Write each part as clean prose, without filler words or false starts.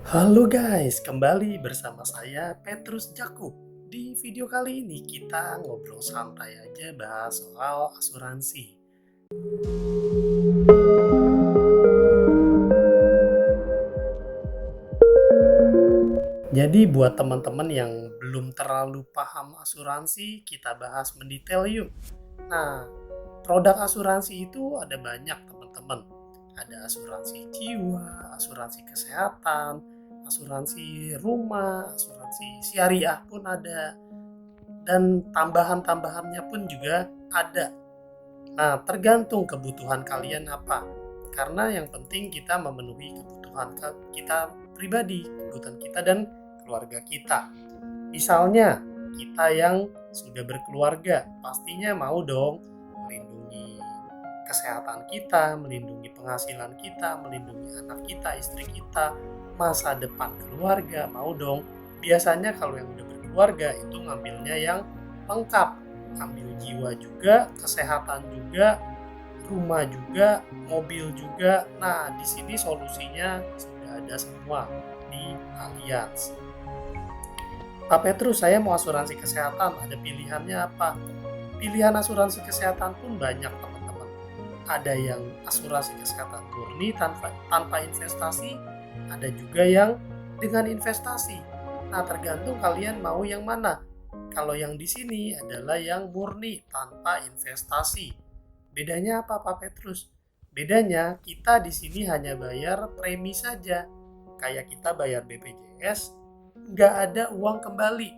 Halo guys, kembali bersama saya Petrus Jakub. Di video kali ini kita ngobrol santai aja bahas soal asuransi. Jadi buat teman-teman yang belum terlalu paham asuransi, kita bahas mendetail yuk. Nah, produk asuransi itu ada banyak teman-teman. Ada asuransi jiwa, asuransi kesehatan, asuransi rumah, asuransi syariah pun ada. Dan tambahan-tambahannya pun juga ada. Nah, tergantung kebutuhan kalian apa. Karena yang penting kita memenuhi kebutuhan kita pribadi, kebutuhan kita dan keluarga kita. Misalnya, kita yang sudah berkeluarga, pastinya mau dong melindungi kesehatan kita, melindungi penghasilan kita, melindungi anak kita, istri kita, masa depan keluarga, mau dong. Biasanya kalau yang udah berkeluarga itu ngambilnya yang lengkap, ambil jiwa juga, kesehatan juga, rumah juga, mobil juga. Nah, di sini solusinya sudah ada semua di Allianz. Pak Petrus, saya mau asuransi kesehatan, ada pilihannya apa? Pilihan asuransi kesehatan pun banyak teman-teman. Ada yang asuransi kesehatan murni tanpa investasi, ada juga yang dengan investasi. Nah, tergantung kalian mau yang mana. Kalau yang di sini adalah yang murni tanpa investasi. Bedanya apa Pak Petrus? Bedanya kita di sini hanya bayar premi saja. Kayak kita bayar BPJS, nggak ada uang kembali.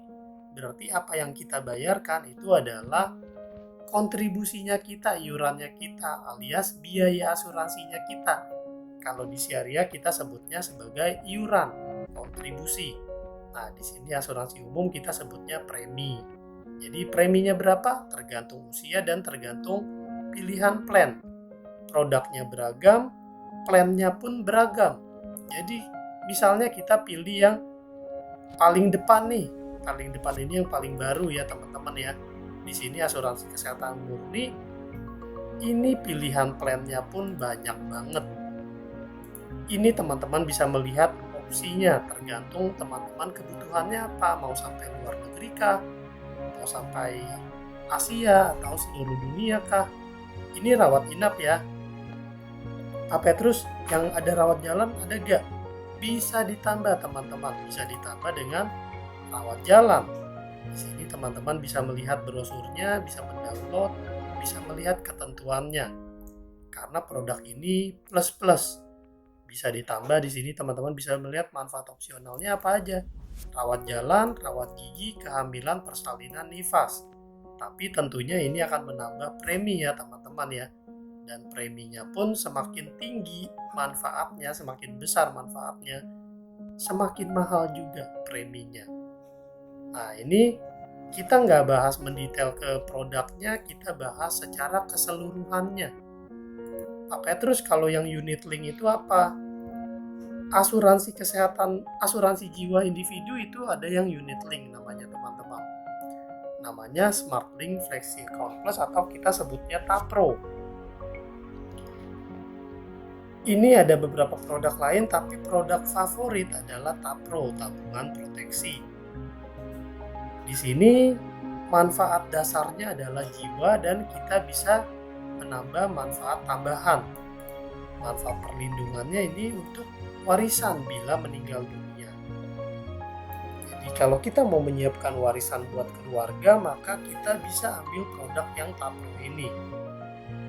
Berarti apa yang kita bayarkan itu adalah kontribusinya kita, iurannya kita, alias biaya asuransinya kita. Kalau di syariah kita sebutnya sebagai iuran, kontribusi. Nah, di sini asuransi umum kita sebutnya premi. Jadi preminya berapa? Tergantung usia dan tergantung pilihan plan. Produknya beragam, plannya pun beragam. Jadi misalnya kita pilih yang paling depan nih. Paling depan ini yang paling baru ya teman-teman ya. Di sini asuransi kesehatan murni. Ini pilihan plannya pun banyak banget. Ini teman-teman bisa melihat opsinya tergantung teman-teman kebutuhannya apa. Mau sampai luar negeri kah? Mau sampai Asia atau seluruh dunia kah? Ini rawat inap ya. Pak Petrus, yang ada rawat jalan ada gak? Bisa ditambah teman-teman, bisa ditambah dengan rawat jalan. Di sini teman-teman bisa melihat brosurnya, bisa mendownload, bisa melihat ketentuannya. Karena produk ini plus-plus. Bisa ditambah di sini teman-teman bisa melihat manfaat opsionalnya apa aja. Rawat jalan, rawat gigi, kehamilan, persalinan, nifas. Tapi tentunya ini akan menambah premi ya teman-teman ya. Dan preminya pun semakin tinggi manfaatnya, semakin besar manfaatnya, semakin mahal juga preminya. Nah, ini kita nggak bahas mendetail ke produknya, kita bahas secara keseluruhannya. Pak Petrus, kalau yang unit link itu apa? Asuransi kesehatan, asuransi jiwa individu itu ada yang unit link namanya teman-teman. Namanya Smart Link Flexi Account Plus atau kita sebutnya TAPRO. Ini ada beberapa produk lain, tapi produk favorit adalah TAPRO, tabungan proteksi. Di sini manfaat dasarnya adalah jiwa dan kita bisa menambah manfaat tambahan. Manfaat perlindungannya ini untuk warisan bila meninggal dunia. Jadi kalau kita mau menyiapkan warisan buat keluarga, maka kita bisa ambil produk yang TAPRO ini.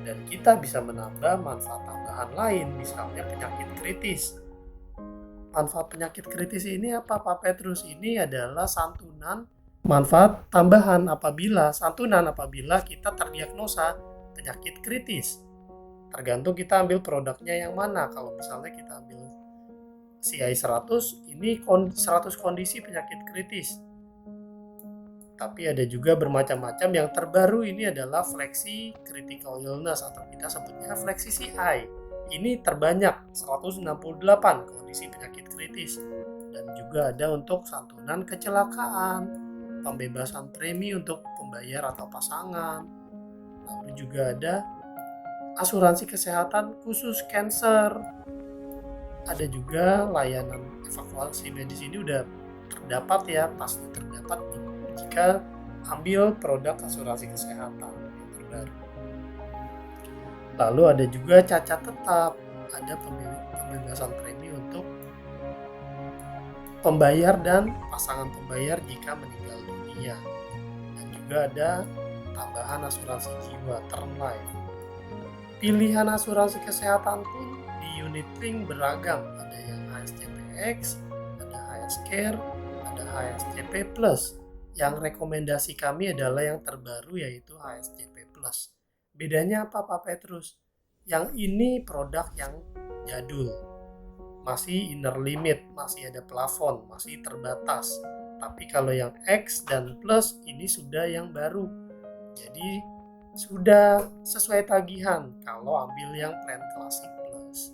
Dan kita bisa menambah manfaat tambahan lain, misalnya penyakit kritis. Manfaat penyakit kritis ini apa Pak Petrus? Ini adalah santunan manfaat tambahan apabila kita terdiagnosa penyakit kritis. Tergantung kita ambil produknya yang mana. Kalau misalnya kita ambil CI 100, ini 100 kondisi penyakit kritis. Tapi ada juga bermacam-macam. Yang terbaru ini adalah Flexi Critical Illness atau kita sebutnya Flexi CI. Ini terbanyak 168 kondisi penyakit kritis. Dan juga ada untuk santunan kecelakaan, pembebasan premi untuk pembayar atau pasangan. Lalu juga ada asuransi kesehatan khusus cancer. Ada juga layanan evakuasi medis ini udah terdapat ya, pasti terdapat jika ambil produk asuransi kesehatan yang terbaru. Lalu ada juga cacat tetap, ada pembebasan premi untuk pembayar dan pasangan pembayar jika meninggal dunia. Dan juga ada tambahan asuransi jiwa term life. Pilihan asuransi kesehatan pun di Unitlink beragam. Ada yang HSCPX, ada HSCare, ada HSCP Plus. Yang rekomendasi kami adalah yang terbaru yaitu HSCP Plus. Bedanya apa Pak Petrus? Yang ini produk yang jadul. Masih inner limit, masih ada plafon, masih terbatas. Tapi kalau yang X dan Plus ini sudah yang baru. Jadi sudah sesuai tagihan kalau ambil yang plan klasik Plus.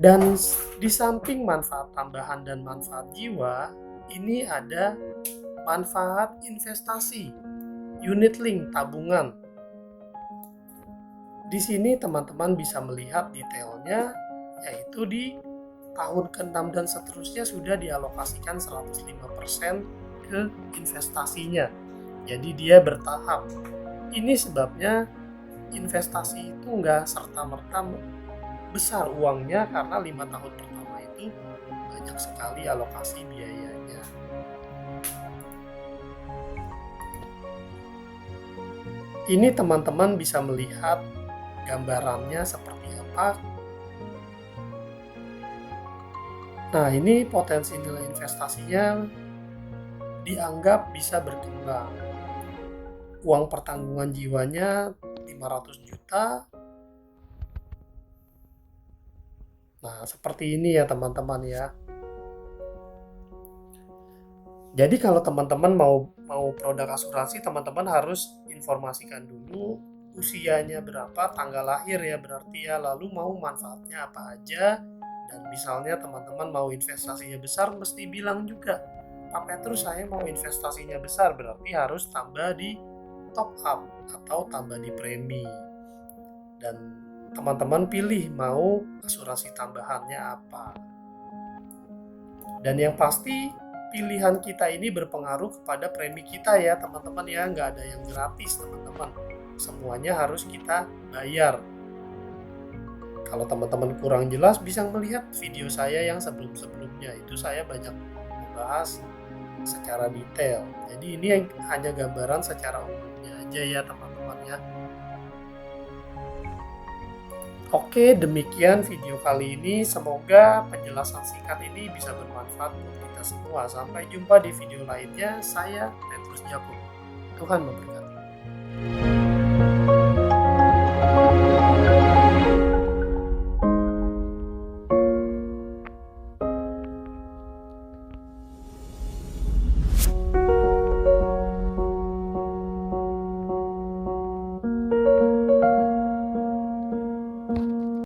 Dan di samping manfaat tambahan dan manfaat jiwa, ini ada manfaat investasi, Unitlink tabungan. Di sini teman-teman bisa melihat detailnya, yaitu di tahun ke-6 dan seterusnya sudah dialokasikan 105% ke investasinya. Jadi dia bertahap. Ini sebabnya investasi itu nggak serta-merta besar uangnya karena 5 tahun pertama itu banyak sekali alokasi biayanya. Ini teman-teman bisa melihat gambarannya seperti apa. Nah, ini potensi nilai investasinya dianggap bisa berkembang. Uang pertanggungan jiwanya 500 juta. Nah, seperti ini ya teman-teman ya. Jadi kalau teman-teman mau produk asuransi, teman-teman harus informasikan dulu usianya berapa, tanggal lahir ya berarti ya, lalu mau manfaatnya apa aja, dan misalnya teman-teman mau investasinya besar mesti bilang juga, Pak Petrus saya mau investasinya besar, berarti harus tambah di top up atau tambah di premi. Dan teman-teman pilih mau asuransi tambahannya apa. Dan yang pasti pilihan kita ini berpengaruh kepada premi kita ya teman-teman ya, nggak ada yang gratis teman-teman. Semuanya harus kita bayar. Kalau teman-teman kurang jelas bisa melihat video saya yang sebelum-sebelumnya, itu saya banyak membahas secara detail. Jadi ini hanya gambaran secara umumnya aja ya teman-teman ya. Oke, demikian video kali ini. Semoga penjelasan singkat ini bisa bermanfaat buat kita semua. Sampai jumpa di video lainnya. Saya Petrus Jakub. Tuhan memberkati.